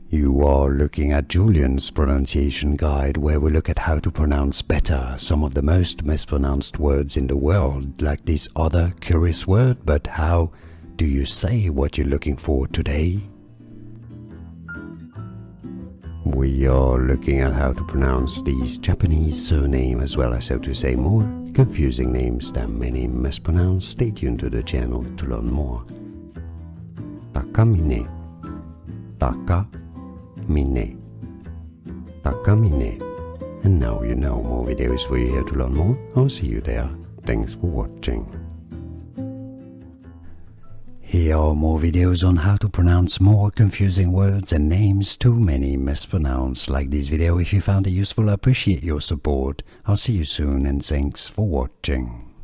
You are looking at Julian's pronunciation guide, where we look at how to pronounce better some of the most mispronounced words in the world, like this other curious word. But how do you say what you're looking for today? We are looking at how to pronounce these Japanese surname, as well as how to say more confusing names that many mispronounce. Stay tuned to the channel to learn more. Takamine, Takamine, Takamine. And now you know. More videos for you here to learn more. I'll see you there. Thanks for watching. Here are more videos on how to pronounce more confusing words and names too many mispronounced. Like this video if you found it useful. I appreciate your support. I'll see you soon and thanks for watching.